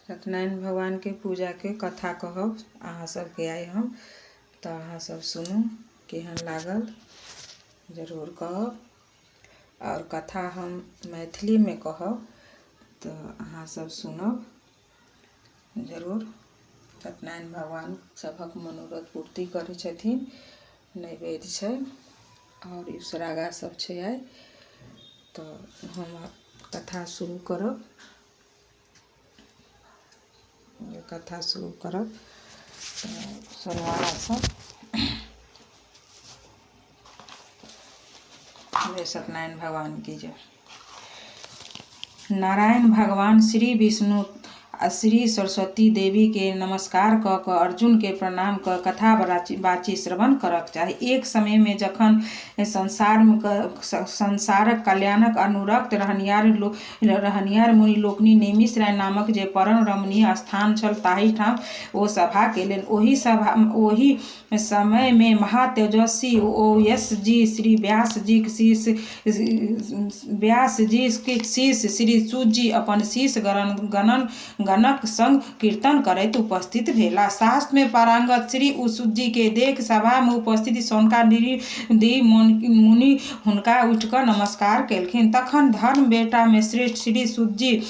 सत्यनारायण भगवान के पूजा के कथा कहब अहाँ सबके आइ हम, तो अहाँ सब सुनू केहन लागल जरूर कहब। और कथा हम मैथिली में कहब तो अहाँ सब सुनब जरूर। सत्यनारायण भगवान सबक मनोरथ पूर्ति करै छथिन, नैवेद्य छै और उसरागा सब छै आइ। तो हम कथा शुरू करब। कथा शुरू करब तो सुनवाला सब। जय सत्यनारायण भगवान की जय। नारायण भगवान श्री विष्णु आ श्री सरस्वती देवी के नमस्कार क अर्जुन के प्रणाम क कथा बाची श्रवण करक चाही। एक समय में जखन संसारक कल्याणक अनुरक्त रहनियार मुनि लोकनि नेमिषराय नामक जे परम रमणीय स्थान छल ताहि ठाम ओ सभा केलनि। ओहि समय में महातेजस्वी ओयस जी श्री व्यास जी के शीश श्री सूत जी अपन शीश गणक संग कीर्तन करैत उपस्थित भेला। शास्त्र में पारंगत श्री सूत जी के देख सभा में उपस्थित सौनकादि मुनि हुनका उठिकऽ नमस्कार केलखिन। तखन धर्म बेटा में श्रेष्ठ श्री सूत जी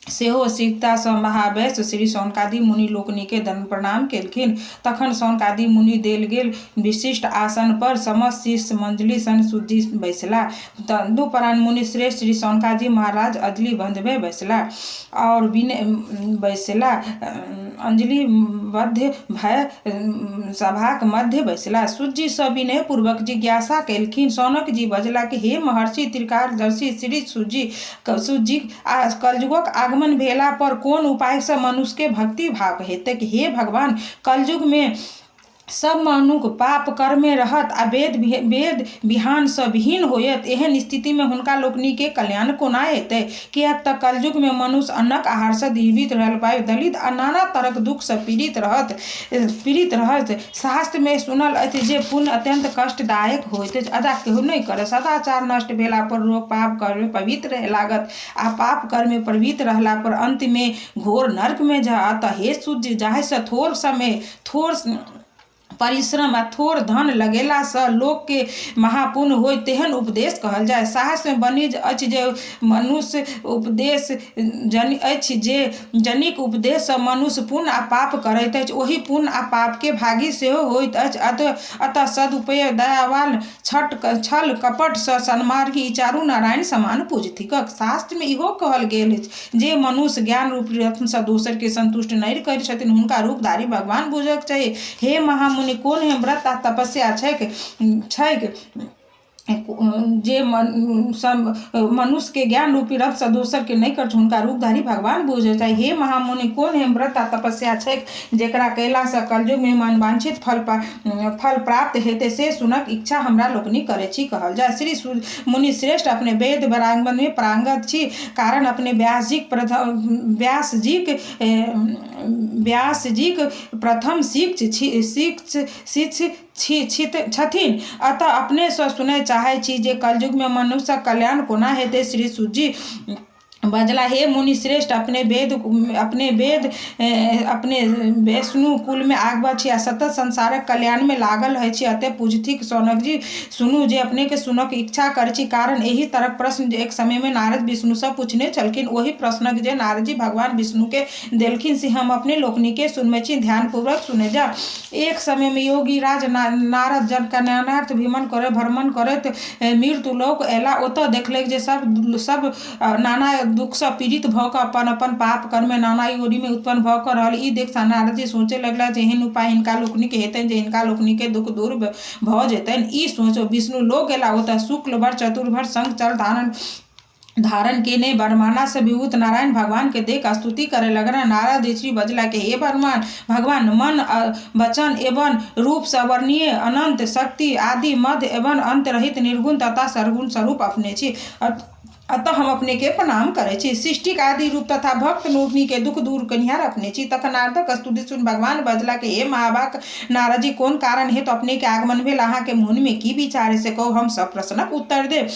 सेहो शीघ्रता सँ महावैश्य श्री सौनकादि मुनि लोकनि के दंड प्रणाम केलखिन। तखन सौनकादि मुनि देल गेल विशिष्ट आसन पर समस्त शिष्य मंजलि सन सूत जी बैसला। तदुपरांत मुनि श्रेष्ठ श्री सौनकादि महाराज अंजलि बंधबे बैसला और बैसला अंजलिबद्ध भय सभाक मध्य बैसला। सूत जी सँ विनय पूर्वक जिज्ञासा केलखिन। सौनक जी बजला कि हे महर्षि त्रिकालदर्शी श्री सूत जी कलयुगक आगमन भेला पर कोन उपाय से मनुष्य के भक्ति भाव हेतै। हे भगवान, कलयुग में सब मनुख पाप कर्म में रहत आ वेद विहान से विहीन होयत। एहन स्थिति में हुनका लोकनि के कल्याण कोना हेतै। कियाक त कलयुग में मनुष्य अन्नक आहार से जीवित रहल पाबि दलित आ नाना तरहक दुख से पीड़ित रहत। शास्त्र में सुनल अछि जे पुण्य अत्यंत कष्टदायक होइत अछि, अदा केहू नहि करय। सदाचार नष्ट भेला पर लोक पाप कर्म में प्रवृत्त रहे लागत आ पाप कर्म में प्रवृत्त रहला पर अंत में घोर नरक में जात। हे सूत जी, जाहि से थोड़ समय थोड़ परिश्रम आ थोड़ धन लगेला से लोक के महापुण्य होय तेहन उपदेश कहल जाय। शास्त्र में वर्णित अछि जे मनुष्य उपदेश अछि जे जनिक उपदेश से मनुष्य पुण्य आ पाप करैत अछि, ओहि पुण्य आ पाप के भागी सेहो होइत अछि। अतः सदुपयोग दयावान छल कपट से सन्मार्गी ई चारू नारायण समान पूजथिक। शास्त्र में इहो कहल गेल अछि जे मनुष्य ज्ञान रूपी रत्न से दोसर के संतुष्ट नहि करै छथिन, हुनका रूपधारी भगवान बुझक चाही। हे महामुनि, कोन है व्रत आ तपस्या छैक जे मनुष्य के ज्ञान रूपी रथ से दोसर के नहीं कर हुनका रूपधारी भगवान बुझे चाहे। हे महामुनि, कौन है व्रत आ तपस्या छैक जेकरा कैला से कलयुग में मनवांछित फल प्राप्त हेते से सुनक इच्छा हमरा लोकनि करे छी कहल जाय। श्री मुनि श्रेष्ठ अपने वेद वरांगमन में पारंगत छी, कारण अपने व्यास जी प्रथम शिक्ष छथिन। अतः अपने से सुनय चाहे छी जे कलयुग में मनुष्य कल्याण कोना हेतै। श्री सूत जी बजला, हे मुनि श्रेष्ठ, अपने वैष्णु कुल में आगबा छी आ सतत संसारक कल्याण में लागल है छी, अतः पूजथिक। सौनक जी सुनू जे अपने के सुनक इच्छा कर छी, कारण एही तरह प्रश्न एक समय में नारद विष्णु से पूछने चलखिन। वही प्रश्नक जे नारद जी भगवान विष्णु के देलखिन से हम अपने लोकनि के सुनमे छी, ध्यान पूर्वक सुने जा। एक समय में योगी राज नारद जन कल्याणार्थ भ्रमण करैत मृत्यु लोक एला। ओतऽ देखलक जे सब नाना दुख से पीड़ित भ क अपन पाप कर्म में नाना योनि में उत्पन्न भ क रहल। ई देख नारद जी सोचे लगला जे एहन उपाय हिनका लोकनि के हेतनि जे हिनका लोकनि के दुख दूर भ जेतनि। ई सोचो विष्णु लोक गेला। ओतऽ शुक्ल भर चतुर्भर संग चल धारण केने बरमाना से विभूत नारायण भगवान के देख स्तुति करे लगना। नारद ऋषि बजला के हे भगवान, मन वचन एवं रूप से वर्णीय अनंत शक्ति आदि मध्य एवं अंत रहित निर्गुण तथा सर्वगुण स्वरूप अपने छी, अतः हम अपने के प्रणाम करे छी। सृष्टि आदि रूप तथा भक्त लोकनि के दुख दूर कनिहार अपने छी। तखन नारदक स्तुति सुन भगवान बजला के हे महाभाग नारद जी, कौन कारण हेतु अपने के आगमन भेल, अहाँ के मन में की विचार है से कहू, हम सब प्रश्नक उत्तर देब।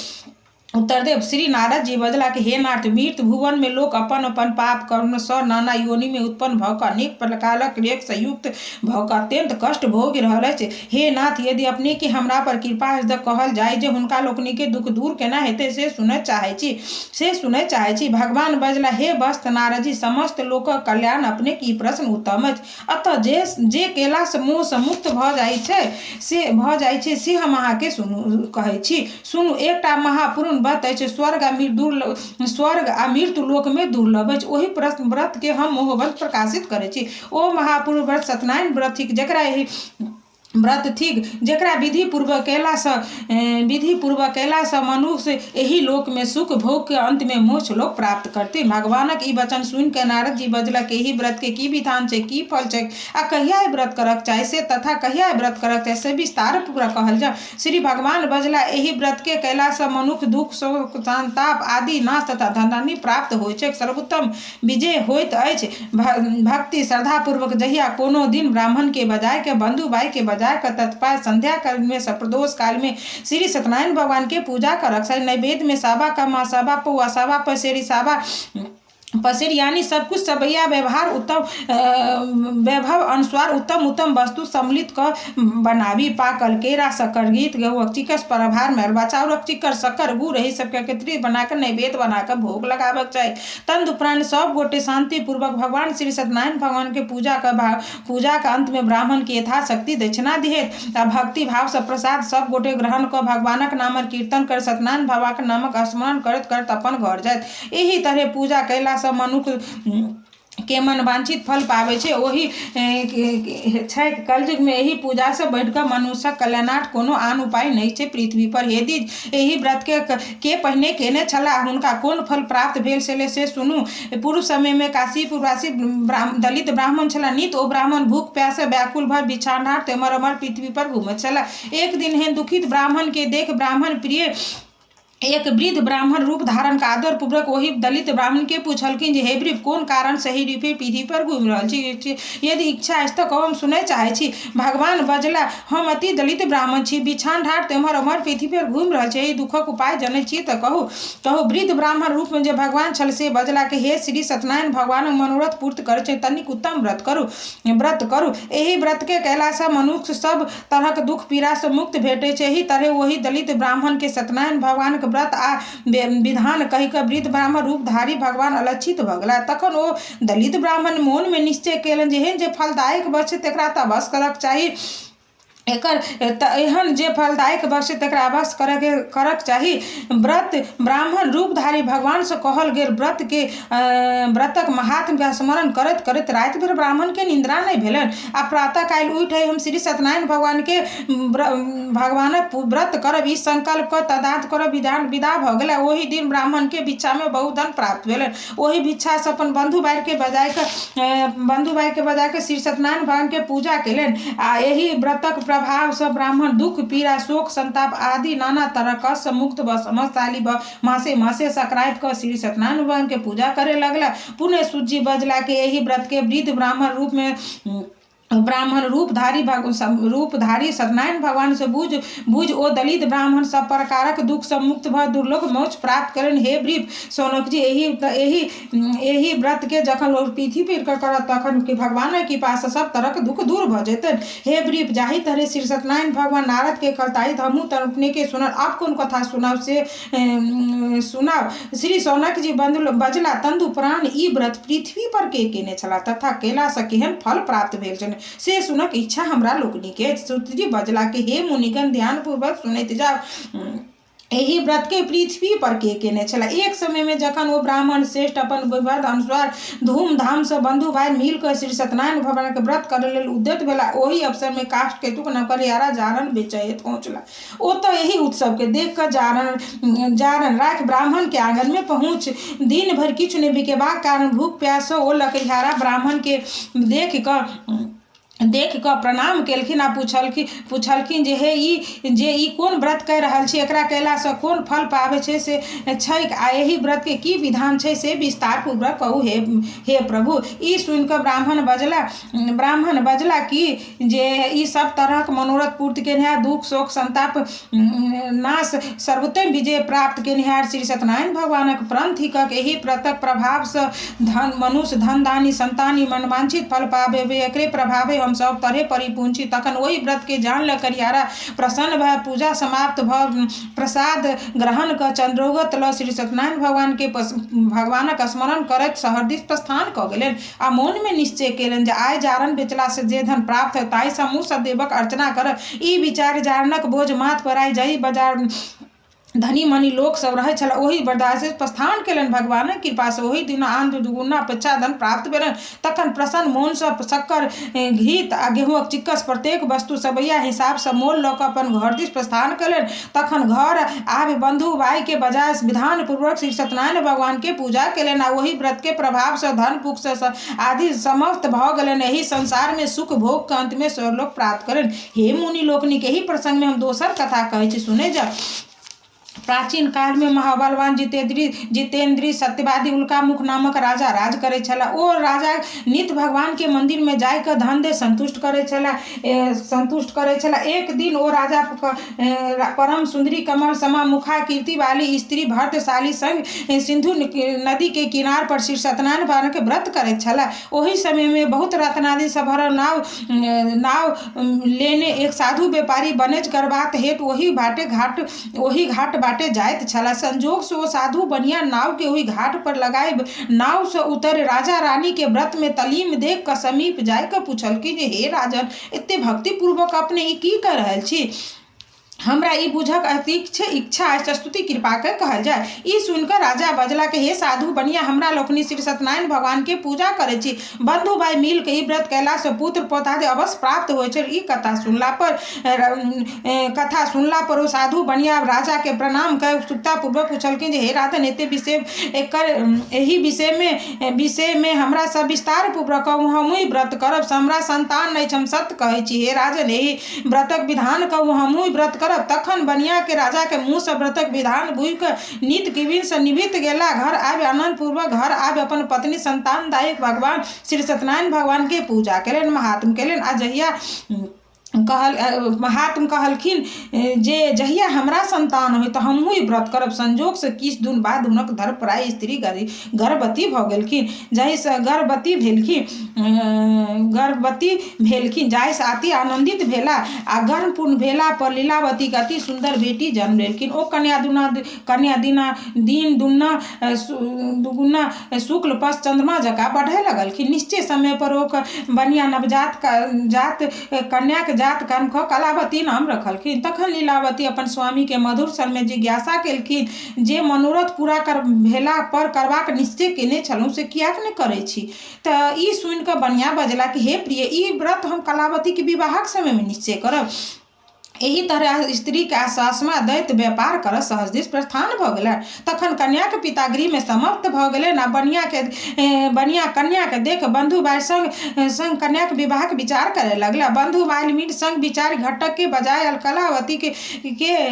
उत्तर देव श्री नारद जी बजला कि हे नाथ, मृत भुवन में लोग अपन अपन पाप कर्म स नाना योनि में उत्पन्न भ क अनेक प्रकारक रेख संयुक्त भ क अत्यंत कष्ट भोग रहल अछि। हे नाथ, यदि अपने के हमरा पर कृपा द कहल जाय जे हुनका लोकनि के दुख दूर केना हेतै से सुनय चाहै छी। भगवान बजला, हे वस्त नारद जी, समस्त लोकक कल्याण अपने की प्रश्न उत्तम अछि। अतः जे केला से मोह से मुक्त भ जाइ छै से हम अहाँके कहै छी। सुनू, एकटा महापुरुष व्रत अछि, स्वर्ग आ मृत्यु लोक में दुर्लभ अछि। ओहि व्रत के हम मोहवंत प्रकाशित करै छी। ओ महापुरुष व्रत सत्यनारायण व्रत थिक, जेकरा विधि पूर्वक कैला से मनुष्य एही लोक में सुख भोग के अंत में मोक्ष लोक प्राप्त करती। भगवानक ई वचन सुन के नारद जी बजलक, एही व्रत के की विधान छै, की फल छै, आ कहिया व्रत करक चाही से तथा कहिया व्रत करक चाही से विस्तार पूर्वक कहल जाय। श्री भगवान बजला, एही व्रत के कैला से मनुष्य दुख शोक संताप आदि नाश तथा धनराशि प्राप्त होइ छै, सर्वोत्तम विजय होइत अछि। भक्ति श्रद्धा पूर्वक जहिया कोनो दिन ब्राह्मण के बजाय के बंधु भाई के बजाय के तत्काल संध्या काल में प्रदोष काल में श्री सत्यनारायण भगवान के पूजा करक चाही। नैवेद्य में साबा कमा, साबा पौआ, साबा पसेरी, साबा पसेरी यानी सब कुछ सबैया वैभव अनुसार उत्तम वस्तु सम्मिलित क बनाबी। पाकल केरा, शक्कर, गीत, गेहूँ, चिकस, परभार, मेरबा चाउरक चिक्कर, शक्कर, गुड़ यही सबके एकत्रित बनाकर नैवेद्य बनाकर भोग लगाबक चाही। तदुपरांत सब गोटे शांति पूर्वक भगवान श्री सत्यनारायण भगवान के पूजा के अंत में ब्राह्मण के यथाशक्ति दक्षिणा दिहेत आ भक्ति भाव से प्रसाद सब गोटे ग्रहण क भगवानक नामक कीर्तन कर सत्यनारायण बाबा के नामक स्मरण करत अपन घर जाइत। एही तरह पूजा कैला से मनुष्य के मन वांछित फल पावे छै। ओही छै कलयुग में एही पूजा से बढ़कर मनुष्यक कल्याणार्थ कोनो आन उपाय नहीं छै पृथ्वी पर। यदि एही व्रत के पहिने केने छलाह हुनका कोन फल प्राप्त भेल से सुनू। पूर्व समय में काशीपुरवासी दलित ब्राह्मण छलाह। नित ओ ब्राह्मण भूख प्यासे व्याकुल भर बिछानार्थ एमर अमर पृथ्वी पर घूमत छलाह। एक दिन हेन दुखित ब्राह्मण के देख ब्राह्मण प्रिय एक वृद्ध ब्राह्मण रूप धारण का आदर पूर्वक वही दलित ब्राह्मण के पूछलखिन जे हे वृद्ध, कोन कारण सही रूपे पीढ़ी पर घूमि रहल छी, यदि इच्छा अछि तऽ कहू, हम सुनय चाहै छी। भगवान बजला, हम अति दलित ब्राह्मण छी, बिछान ढाट एम्हर अमर पृथ्वी पर घूमि रहल छी, एहि दुखक उपाय जनै छी तऽ कहू। वृद्ध ब्राह्मण रूप में जे भगवान छल से बजला कि हे श्री सत्यनारायण, भगवान मनोरथ पूर्ति करै छै, तनिक उत्तम व्रत करू। एही व्रत के कैला से मनुष्य सब तरहक दुख पीड़ा से मुक्त भेटै छै। एही तरह वही दलित ब्राह्मण के सत्यनारायण भगवान के व्रत आ विधान कहि क वृद्ध ब्राह्मण रूपधारी भगवान अलक्षित भ गेला। तखन ओ दलित ब्राह्मण मोन में निश्चय केलनि जे एहन जे फलदायक व्रत छै तेकरा तऽ अवश्य करक चाही। एहन जे फलदायक व्रत छै तेकरा अवश्य करक चाही। व्रत ब्राह्मण रूपधारी भगवान से कहल गेल व्रतक महात्म के स्मरण करत करत राति भर ब्राह्मण के निंद्रा नहीं भेलन। आ प्रातः काल उठे हम श्री सत्यनारायण भगवानक व्रत करब ई संकल्प क तदार्थ करब विदा भ गेला। ओही दिन ब्राह्मण के भिक्षा में बहुत धन प्राप्त भेलन। ओही भिक्षा से अपन बंधु भाई के बजाय के श्री सत्यनारायण भगवान के पूजा केलन। आ एही व्रतक प्रभाव से ब्राह्मण दुख पीड़ा शोक संताप आदि नाना तरह कष्ट मुक्त व समझशाली व मासे संक्रांत क श्री सत्यनारायण भगवान के पूजा करे लगला। पुनः सूजी बजला के एही व्रत के वृद्ध ब्राह्मण रूपधारी सत्यनारायण भगवान से बुझ ओ दलित ब्राह्मण सब प्रकारक दुख से मुक्त भ दुर्लभ मोक्ष प्राप्त करें। हे वृद्ध सौनक जी, एही व्रत के जखन लोग पृथ्वी पर करत तखन के भगवान के पास सब तरह के दुख दूर भ जेतन। हे वृद्ध, जाहि तरह श्री सत्यनारायण भगवान नारद के कहताई हमहू अपने के सुनल। आप कौन कथा सुनाओ। श्री सौनक जी बजला, तदुपरांत ई व्रत पृथ्वी पर के केने छला तथा केला से केहन फल प्राप्त भेल छल से सुनक इच्छा हमरा लोकनि के। सूत जी बजला कि हे मुनिगण, ध्यान पूर्वक सुनैत जाओ। एही व्रत के पृथ्वी पर के केने छला। एक समय में जखन वो ब्राह्मण श्रेष्ठ अपन विवध अनुसार धूमधाम से बंधु भाई मिलकर श्री सत्यनारायण भगवान के व्रत करे लेल उद्यत भेला। ओही अवसर में काष्ठ केतुक नौकरियारा जारन बेचैत पहुंचला। ओ तो यही उत्सव के देख कर जारन राख ब्राह्मण के आंगन में पहुंच दिन भर किछु नहीं बिकेबाक कारण भूख प्यास ओ लकड़ियारा ब्राह्मण के देख कर देख कऽ प्रणाम केलखिन आ पूछलखिन जे हे ई कोन व्रत कहि रहल छी, एकरा कयलासँ कोन फल पाबै छै से छैक, आ एहि व्रत के की विधान छै से विस्तार पूर्वक कहू हे प्रभु। ई सुनि कऽ ब्राह्मण बजला कि जे ई सब तरहक मनोरथ पूर्ति केनिहार, दुख शोक संताप नाश सर्वोत्तम विजय प्राप्त केनिहार श्री सत्यनारायण भगवानक प्रण थिकक। एहि व्रतक प्रभावसँ मनुष्य धन दानी संतानी मनवांछित फल पावे, एकरे प्रभावे हम सब तरह परिपूर्ण छी। तखन ओहि व्रत के जानल करियारा प्रसन्न भय पूजा समाप्त भ प्रसाद ग्रहण क चंद्रोगत ल श्री सत्यनारायण भगवानक स्मरण करैत सहरदिश प्रस्थान क गेलनि आ मोन में निश्चय केलनि जे आइ जारन बेचला से जे धन प्राप्त है ताहि समूह सदैवक अर्चना करब। ई विचार जारनक बोझ माथ पर आई जाई बाजार धनी मनी लोक सब रहे छल ओहि बरदास प्रस्थान केलनि। भगवानक कृपा से ओहि दिन आन दुगुना अपेक्षा धन प्राप्त भेलनि। तखन प्रसन्न मोन से शक्कर घीत आ गेहूँक चिक्कस प्रत्येक वस्तु सबैया हिसाब से मोल लऽ कऽ अपन घर दिस प्रस्थान केलनि। तखन घर आबि बंधु भाई के बजाय विधान पूर्वक श्री सत्यनारायण भगवान के पूजा केलनि आ ओहि व्रत के प्रभाव से धन पुख से आदि समाप्त भ गेलनि। एहि संसार में सुख भोग के अंत में स्वर्गलोक प्राप्त करें। हे मुनि लोकनिक एहि प्रसंग में हम दोसर कथा कहै छी, सुने जा। प्राचीन काल में महाबलवान जितेंद्री सत्यवादी उल्कामुख नामक राजा राज करे छला। ओ राजा नित्य भगवान के मंदिर में जाय के धन दे संतुष्ट करे छला। एक दिन ओ राजा परम सुंदरी कमल समा मुखा कीर्ति वाली स्त्री भर्तशाली संग सिंधु नदी के किनार पर श्री सत्यनारायण भगवान के व्रत करे छला। ओहि समय में बहुत रत्नादि से भरल नाव लेने एक साधु व्यापारी बनेज करबाक हेतु ओहि घाट बाटे जाइत छला। संजोग से ओ साधु बनिया नाव के ओहि घाट पर लगाए नाव से उतर राजा रानी के व्रत में तलीम देख क समीप जाय क पूछलखिन जे हे राजन, एते भक्ति पूर्वक अपने ई की कर रहल छी? हमरा ई बुझक अतिक इच्छा स्तुति कृपा के कहल जाय। ई सुनकर राजा बजला के हे साधु बनिया, हमरा लोकनि श्री सत्यनारायण भगवान के पूजा करे छी। बंधु भाई मिल के ई व्रत कैला से पुत्र पौत्रादि अवश्य प्राप्त होइ छै। ई कथा सुनला पर ओ साधु बनिया राजा के प्रणाम कर उत्सुकता पूर्वक पूछलखिन जे हे राजन, एहि विषय में हमरा सब विस्तार पूर्वक कहू, हमहु व्रत करब। हमरा संतान नहीं, हम सत्य कहै छी। हे राजन, एहि व्रतक विधान कहू, हमहु व्रत करब। तखन बनिया के राजा के मुंह से व्रतक विधान बुझ के नित किबिन से निवृत्त गेला। घर आबि आनंद पूर्वक घर आबि अपन पत्नी संतानदायक भगवान श्री सत्यनारायण भगवान के पूजा केलनि, महात्म केलनि। आ जहिया महात्म कहलखिन जे जहिया हमरा संतान होई तो हमहु व्रत करब। संजोग से किछ दिन बाद हुनक धर्मपराय स्त्री गर्भवती भ गेलखिन। जाहि से गर्भवती भेलखिन जाहि से अति आनंदित भेला आ गर्भपूर्ण भेला पर लीलावती के अति सुंदर बेटी जन्म लेलखिन। ओ कन्या दिन दुगुना शुक्ल पश चंद्रमा जका बढ़े लगलखिन। निश्चय समय पर ओ बनिया नवजात कन्या के जात कर्म ख कलावती नाम रखलखिन। तखन लीलावती अपन स्वामी के मधुर स्वर में जिज्ञासा केलखिन जे मनोरथ पूरा भेला पर करबाक निश्चय केने छलहुँ से कियाक नहि करै छी? तऽ ई सुनि कऽ बनिया बजला कि हे प्रिय, ई व्रत हम कलावती के विवाहक समय में निश्चय करब। एही तरह स्त्री के आश्वासना दैत व्यापार कर सहज दिस प्रस्थान भ गेल। तखन कन्या के पिता गृह में समाप्त भ गेलै। ना बनिया कन्या के देख बंधु भाई संग कन्या के विवाह के विचार करे लगला। बंधु भाई मिल संग विचार घटक के बजाय कलावती के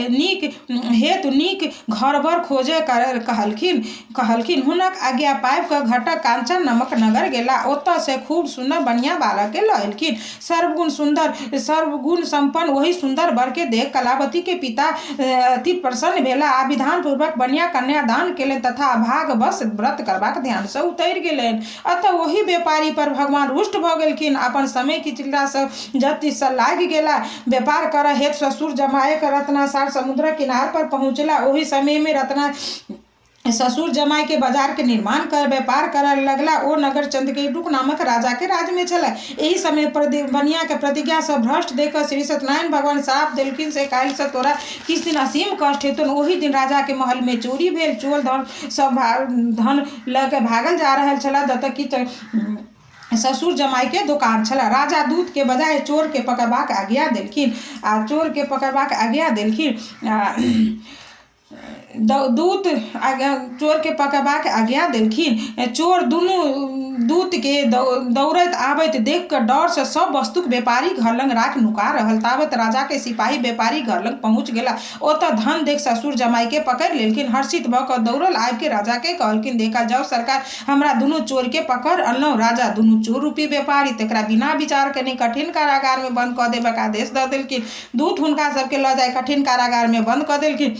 नीक हेतु नीक घर बर खोजे कहलखिन। हुनक आज्ञा पाबि क घटक कांचन नामक नगर गेला। ओतऽ से खूब सुंदर बनिया बालक के लएलखिन। सर्वगुण संपन्न वही सुंदर वर के देख कलावती के पिता अति प्रसन्न भेला आ विधान पूर्वक बनिया कन्या दान केलनि तथा भाग बस व्रत करबाक ध्यान से उतरि गेलनि। अतः वही व्यापारी पर भगवान रुष्ट भ गेलखिन। अपन समय की चिंता से जति से लाग गेला। व्यापार कर हेतु ससुर जमाए के रत्नासार समुद्र किनार पर पहुंचला। ओही समय में ससुर जमाई के बाजार के निर्माण कर व्यापार कर लगला। ओ नगर चंद्रकेतुक नामक राजा के राज में चला। यही समय पर बनिया के प्रतिज्ञा से भ्रष्ट देकर श्री सत्यनारायण भगवान साप देलखिन से काल से तोरा किस दिन असीम कष्ट हेतु। ओही दिन राजा के महल में चोरी भेल। चोर धन लके भागल जा रहा छला। जतऽ कि ससुर जमाई के दुकान छला। राजा दूत के बजाय चोर के पकड़बाक आज्ञा देलखिन। दूत चोर के पकड़बा के आज्ञा देलखिन। चोर दुनू दूत के दौड़ैत आबैत देख कऽ डर से सब वस्तुक व्यापारी घर लग राख नुका रहल। ताबत राजा के सिपाही व्यापारी घर लग पहुँच गेला। ओतऽ धन देख ससुर जमाई के पकड़ लेलखिन। हर्षित भऽ कऽ दौड़ल आबि के राजा के कहलखिन, देखा जाओ सरकार, हमरा दुनू चोर के पकड़ अनलहुँ। राजा दुनू चोर रूपी व्यापारी तकरा बिना विचार कने कठिन कारागार में बंद कऽ देबाक आदेश दऽ देलखिन। दूत हुनका सबके लऽ जाय कठिन कारागार में बंद कऽ देलखिन।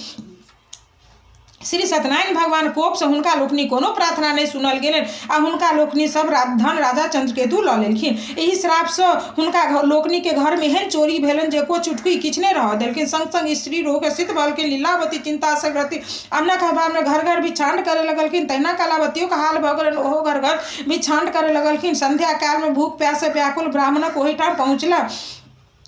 श्री सत्यनारायण भगवान कोप से हुनका लोकनि कोनो प्रार्थना नहीं सुनल गेलनि आ हुनका लोकनि सब धन राजा चंद्रकेतु लऽ लेलखिन। एहि श्राप से हुनका लोकनि के घर में एहन चोरी भेलनि जे को चुटकी किछु नहीं रह देलखिन। संग संग स्त्री रोग सिद्ध भल के लीलावती चिंता से ग्रसित अन्नक अभाव में घर घर बिछांड करे लगलखिन। तहिना कलावतियों का हाल भऽ गेलनि, ओहो घर घर बिछांड करे लगलखिन। संध्या काल में भूख प्यास से व्याकुल ब्राह्मणक ओहिठाम पहुँचला।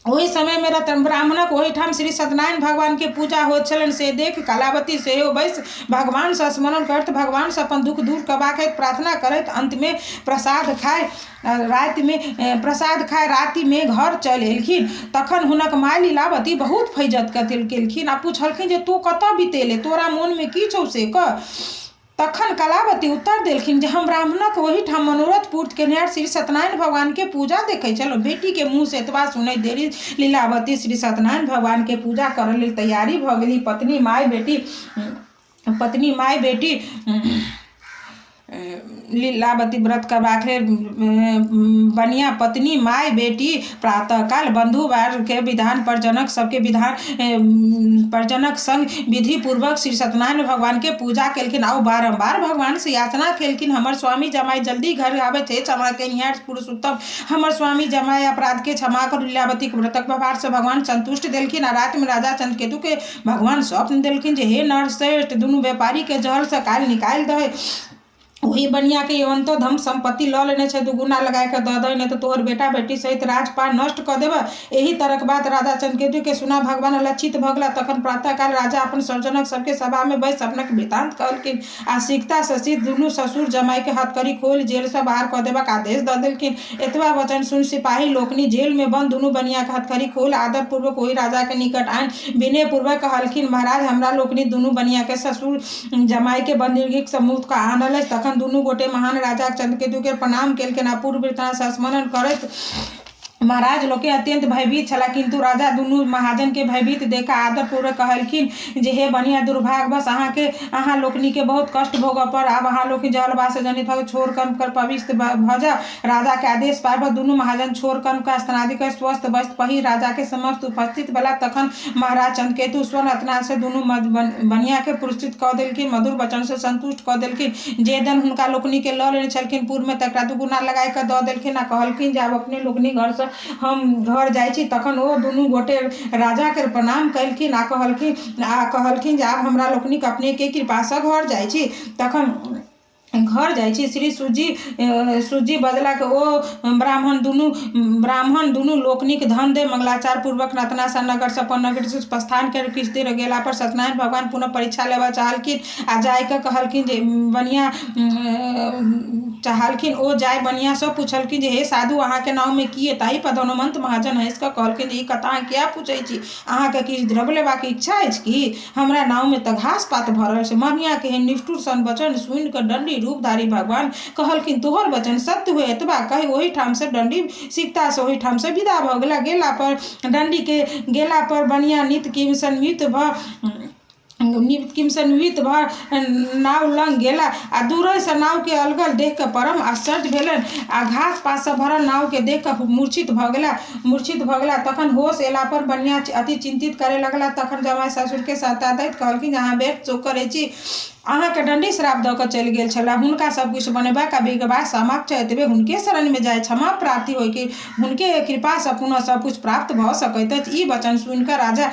वही समय में रतन ब्राह्मणक ओहिठाम श्री सत्यनारायण भगवान के पूजा होइत छलनि। से देख कलावती सेहो बैस भगवान से स्मरण करत भगवान से अपन दुख दूर करबाक प्रार्थना करैत अंत में प्रसाद खाए राति में घर चल एलखिन। तखन हुनक माय लीलावती बहुत फैजत केलखिन आ पूछलखिन जे तू कतऽ बितेले, तोरा मोन में की छौ से कह। तखन कलावती उत्तर देलखिन जे हम ब्राह्मणक ओहिठाम मनोरथ पूर्ति केनिहार श्री सत्यनारायण भगवान के पूजा देखे छलहुँ। बेटी के मुँह से एतबा सुनैत देरी लीलावती श्री सत्यनारायण भगवान के पूजा करऽ लेल तैयारी भऽ गेली। पत्नी माय बेटी लीलावती व्रत करबाक लेल बनिया पत्नी माय बेटी प्रातः काल बंधु वार के विधान पर जनक संग विधि पूर्वक श्री सत्यनारायण भगवान के पूजा केलखिन। आ बारंबार भगवान से याचना केलखिन, हमर स्वामी जमाई जल्दी घर आबे थे, क्षमा केनिहार पुरुषोत्तम हमर स्वामी जमाई अपराध के क्षमा कर। लीलावती के व्रतक व्यवहार से भगवान संतुष्ट देलखिन। आ रात में राजा चंद्रकेतु के भगवान स्वप्न देलखिन जे हे नरश्रेष्ठ, दुनू व्यापारी के जहर से काल निकाल दे। वही बनिया के यवंतो धम संपत्ति लऽ लेने छै, दुगुना लगा के दऽ दे, नहीं तो तोहर बेटा बेटी सहित राजपाट नष्ट कऽ देबा। एही तरह बात राजा चंद्रकेतु के सुना भगवान लक्षित भऽ गेला। तखन प्रातः काल राजा अपन सर्जनक सबके सभा में बैस अपनक वृतांत कहलखिन। आ सिकता ससित दुनू ससुर जमाई के हथकड़ी खोल जेल से बाहर कऽ देबाक आदेश दऽ देलखिन। एतबा वचन सुन सिपाही लोकनि जेल में बंद दुनू बनिया के हथकड़ी खोल आदर पूर्वक ओही राजा के निकट आन विनय पूर्वक कहलखिन, महाराज हमरा लोकनि दुनू बनिया के ससुर जमाई के बंदीगृह से मुक्त कऽ आनल। तखन दुनू गोटे महान राजा चंद्रकेतु के प्रणाम केलखिन आ पूर्व वृतांत से स्मरण करैत महाराज लोग अत्यंत भयभीत छला। किंतु राजा दुनू महाजन के भयभीत देखा आदर पूर्वक कहलखिन जे हे बनिया दुर्भाग्यवश अहाँ लोकनि के बहुत कष्ट भोगऽ पर आब अहाँ लोग जलवास जनित भऽ छोड़ कर्म कर पवित्र भऽ जा। राजा के आदेश पार दुनू महाजन छोड़ कर्म का स्नादि कर स्वस्थ वस्त्र पहिर राजा के समस्त उपस्थित भेला। तखन महाराज चंद्रकेतु स्वर रत्ना से दुनू बनिया के पुरस्कृत कऽ देलखिन, मधुर वचन से संतुष्ट कऽ देलखिन। जे धन हुनका लोकनि के लऽ लेने छलखिन पूर्व में तकरा दुगुना लगाए कऽ दऽ देलखिन आ कहलखिन जे आब अपने लोकनि घर से हम घर जाइ छी। तखन ओ दुनू गोटे राजा के प्रणाम कलखिन आ कहलखिन जे आब हमरा लोकनिक अपने के कृपा से घर जाइ छी। तखन घर जाइ छी श्री सूजी बदला के ओ ब्राह्मण दुनू लोकनिक धन दे मंगलाचार पूर्वक नतना सा नगर से अपन नगर से प्रस्थान कर किछ देर गेला पर सत्यनारायण भगवान पुनः परीक्षा लेवा चाहलखिन आ जाय के कहलखिन जे बनिया चाहलखिन। ओ जाय बनिया से पूछलखिन जे हे साधु अहाँ के नाम में की ताई पदनमंत महाजन है इसका कहलखिन जे ई कथा क्या पूछै छी, अहाँ के किछ द्रव्य लेबाक इच्छा अछि की? हमरा नाव में त घास पात भरल छै। बनिया के निष्ठुर सन वचन सुनि के दंडी रूपधारी भगवान कहलखिन तोहर वचन सत्य हुए। एतबा कहि ओही ठाम से दंडी सिकता से ओही ठाम से विदा भऽ गेला। गेला पर बनिया नित किमसन्वित भऽ नाव लंग गेला आ दूर से नाव के अलगल देख के परम आश्चर्य भेलन आ घास पात से भरल नाव के देख के मूर्छित भऽ गेला। तखन होश एला पर बनिया अति चिंतित करे लगला। तखन जमाई ससुर के सहायता दैत कहलखिन अहाँ बेट चुप करै छी, अहाँ के दंडी श्राप दऽ कऽ चलि गेल छला। हुनका सब कुछ बनेबाक बिगबा समक्ष एतबे हुनके शरण में जाय क्षमा प्राप्ति होय कि हुनके कृपा से पुनः सब कुछ प्राप्त भऽ सकैत अछि। ई वचन सुनिकऽ राजा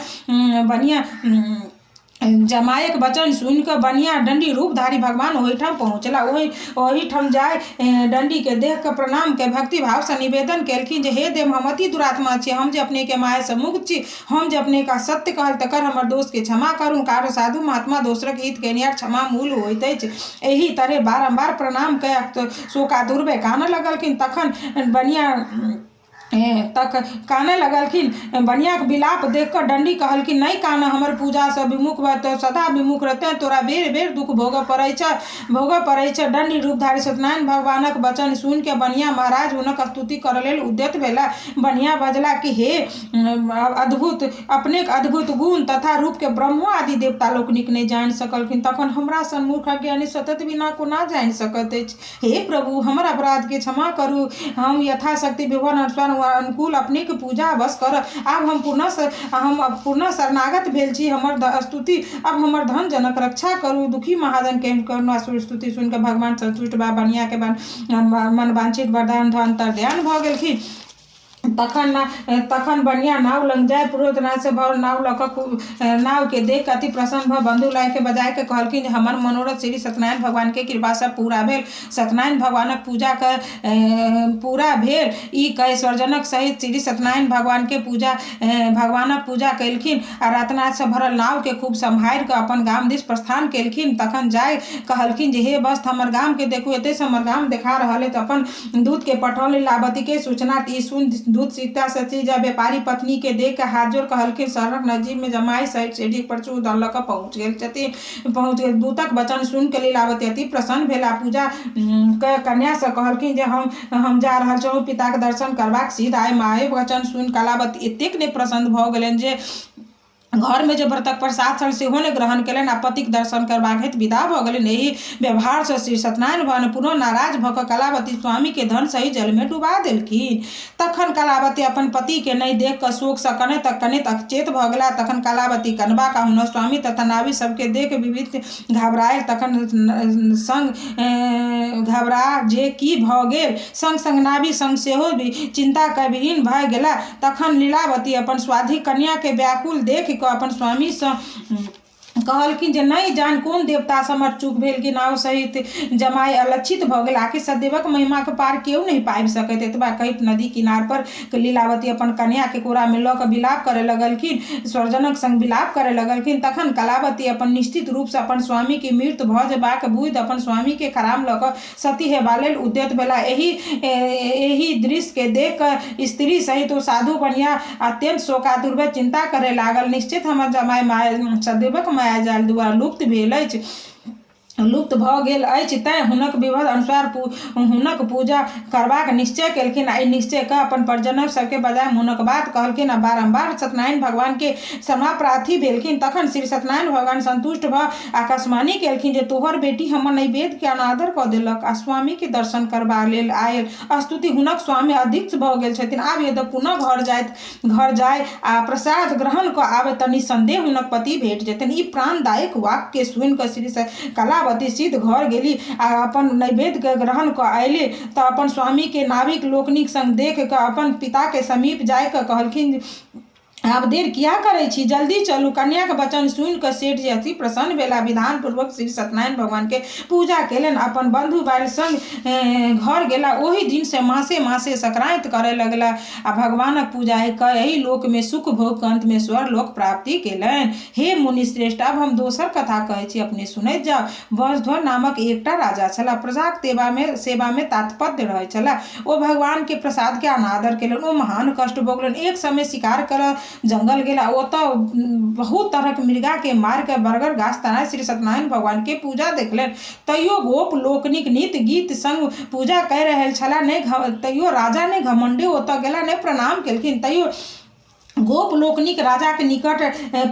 बनिया जमायक वचन सुनिकऽ बनिया दंडी रूपधारी भगवान ओहिठाम पहुँचला। ओहिठाम जाय दंडी के देख के प्रणाम के भक्ति भाव से निवेदन केलखिन जे हे देव हम अति दुरात्मा छी, हम जे अपने के माया से मुक्त छी, हम जे अपने का सत्य कहल तकर हमर दोष के क्षमा करू। कार साधु महात्मा दोसरक हित केनिहार क्षमा मूल होइत अछि। एही तरह बारंबार प्रणाम कय शोकातुर कानऽ लगलखिन। तखन बनिया तक काने लगलखिन। बनिया के विलाप देख कर डंडी कहलखिन, नहीं काना, हमर पूजा से विमुख बा तो सदा विमुख रहते, तोरा बेर बेर दुख भोग पड़ै छै। दंडी रूपधारी सत्यनारायण भगवानक वचन सुन के बनिया महाराज हुनक स्तुति करय लेल उद्यत भेला। बनिया बजला कि हे अद्भुत, अपनेक अद्भुत गुण तथा रूप के ब्रह्मो आदि देवता लोकनिक नहि जानि सकलखिन, तखन हमरा सन मूर्ख अज्ञानी सतत बिना कोना जानि सकैत अछि। हे प्रभु, हमर अपराध के क्षमा करू, हम यथाशक्ति विवरण अनुकूल अपने के पूजा बस कर। आब हम पुनः शरणागत भेल छी, हमर स्तुति अब हमर धन जनक रक्षा करू। दुखी महाजन के करुणा स्तुति सुनकर भगवान संतुष्ट बा। बनिया के मन वांछित वरदान अंतर्ध्यान भ गेलखिन। तखन बनिया नाव लग जाय पुरोहितनाथ से भर नाव के देख अति प्रसन्न भ बंधु लाय के बजाय के कहलखिन, हमर मनोरथ श्री सत्यनारायण भगवान के कृपा से पूरा भेल। सत्यनारायण भगवानक पूजा के पूरा भेल ई कह स्वर्जनक सहित श्री सत्यनारायण भगवानक पूजा कैलखिन आ रत्नाथ से भरल नाव के खूब सम्हारि के अपन गाम दिस प्रस्थान कैलखिन। तखन जाय कहलखिन जे हे बस्त, हमर गाम के देखू, एते से हमर गाम देखा रहल है। अपन दूत के पठौन लीलावती के सूचना ई सुन दूत सीता सची जब व्यापारी पत्नी के देख के हाथ जोड़ कहलखिन, शरणक नजीब में जमाई सहित सीढ़ी पर चूड़ दल के पहुँच गेल। दूतक वचन सुन के लीलावती अति प्रसन्न भेला। पूजा कन्या से कहलखिन जे हम जा रहल छौ पिता के दर्शन करबाक सिद्ध आय। माय वचन सुन कलावती एतेक ने प्रसन्न भ गेलनि जे घर में जो व्रतक प्रसाद छल सेहो ने ग्रहण कयलनि आ पतिक दर्शन करबाक हेतु विदा भ गेलनि। एहि व्यवहार से श्री सत्यनारायण भगवान पुनः नाराज भ क कलावती स्वामी के धन सहित जल में डुबा देलखिन। तखन कलावती अपन पति के नहीं देख क शोक से कनित अचेत भ गेला। तखन कलावती कनबा का हुनर स्वामी तथा नाभि सबके देख विविध घबरायल। तखन संग घबरा जे की भ गेल, संग संग नाभि संग सेहो भी चिंता के विहीन भ गेला। तखन लीलावती अपन स्वाधी कन्या के व्याकुल देख अपन स्वामी से कहलखिन जे नहीं जान कोन देवता से हमर चूक भेल कि नाव सहित जमाई अलक्षित भ गेल। आखिर सदैवक महिमा के पार केओ नहीं पाबि सकैत। एतबा कहित नदी किनार पर लीलावती अपन कन्या के कोरा में ल क विलाप करे लगलखिन, स्वर्जनक संग विलाप करे लगलखिन। तखन कलावती अपन निश्चित रूप से अपन स्वामी के मृत्यु भ जेबाक बुझि अपन स्वामी के खराम ल क सती हेबा लेल उद्यत भेला। एही दृश्य के देख क स्त्री सहित ओ साधु बनिया अत्यंत शोकातुर भय चिंता करे लागल। निश्चित हमर जमाई माय सदैवक माया जाल द्वारा लुप्त भ गेल अछि, तैं हुनक विवध अनुसार हुनक पूजा करबाक निश्चय केलखिन। आई निश्चय क अपन परिजनक सबके बजाय हुनक बात कहलखिन आ बारंबार सत्यनारायण भगवान के क्षमा प्रार्थी भेलखिन। तखन श्री सत्यनारायण भगवान संतुष्ट भ आकाशवाणी केलखिन जे तोहर बेटी हमर नैवेद्य के अनादर क देलक आ स्वामी के दर्शन करबा लेल आयल। स्तुति हुनक स्वामी अधिक भ गेल छथिन। आब यदि पुनः घर जाय आ प्रसाद ग्रहण क आवे त निसंदेह हुनक पति भेट जेतन। ई प्राणदायक वाक्य सुन क श्री कलावती सिद्ध घर गेली आ अपन नैवेद्य के ग्रहण क अयले त अपन स्वामी के नाविक लोकनिक संग देख क अपन पिता के समीप जाय क कहलखिन, आब देर किया करे छी, जल्दी चलू। कन्या के वचन सुन क सेठ जी अति प्रसन्न भेला। विधान पूर्वक श्री सत्यनारायण भगवान के पूजा केलन, अपन बंधु बाइल संग घर गेला। ओही दिन से मासे संक्रांत करे लगला आ भगवानक पूजा एहि लोक में सुख भोग अंत में स्वर लोक प्राप्ति केलन। हे मुनि श्रेष्ठ, अब हम दोसर कथा कहै छी, अपने सुनैत जाओ। वंशध्वर नामक एकटा राजा छला, प्रजाक सेवा में तात्पर्य रहै छला। ओ भगवान के प्रसाद के अनादर केलन, ओ महान कष्ट भोगलन। एक समय शिकार कर जंगल गेला, ओतऽ बहुत तरह के मृगा के मार के बरगर गाछ तना श्री सत्यनारायण भगवान के पूजा देखलन। तैयो गोप लोकनिक नित्य गीत संग पूजा कर रहल छला। तैयो राजा ने घमंडे ओतऽ गेला ने प्रणाम केलखिन। तैयो गोप लोकनिक राजा के निकट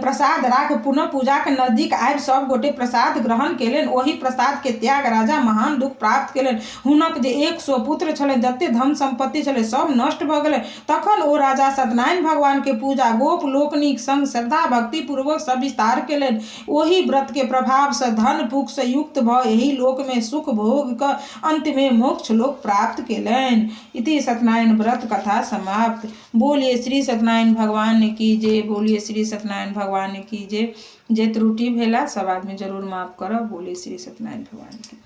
प्रसाद राख पुनः पूजा के नजदीक आबि सब गोटे प्रसाद ग्रहण केलन। ओही प्रसाद के त्याग राजा महान दुख प्राप्त केलन। हुनक जे 100 पुत्र छले, जते धन संपत्ति छले सब नष्ट भ गेलै। तखन ओ राजा सत्यनारायण भगवान के पूजा गोप लोकनिक संग श्रद्धा भक्ति पूर्वक सब विस्तार केलन। ओही व्रत के प्रभाव से धन पुख से युक्त भ एही लोक में सुख भोग क अंत में मोक्ष लोक प्राप्त केलन। इति सत्यनारायण व्रत कथा समाप्त। बोलिए श्री सत्यनारायण भगवान की जय। बोलिए श्री सत्यनारायण भगवान की जय। जे त्रुटि भेला सब आदमी जरूर माफ करब। बोलिए श्री सत्यनारायण भगवान की।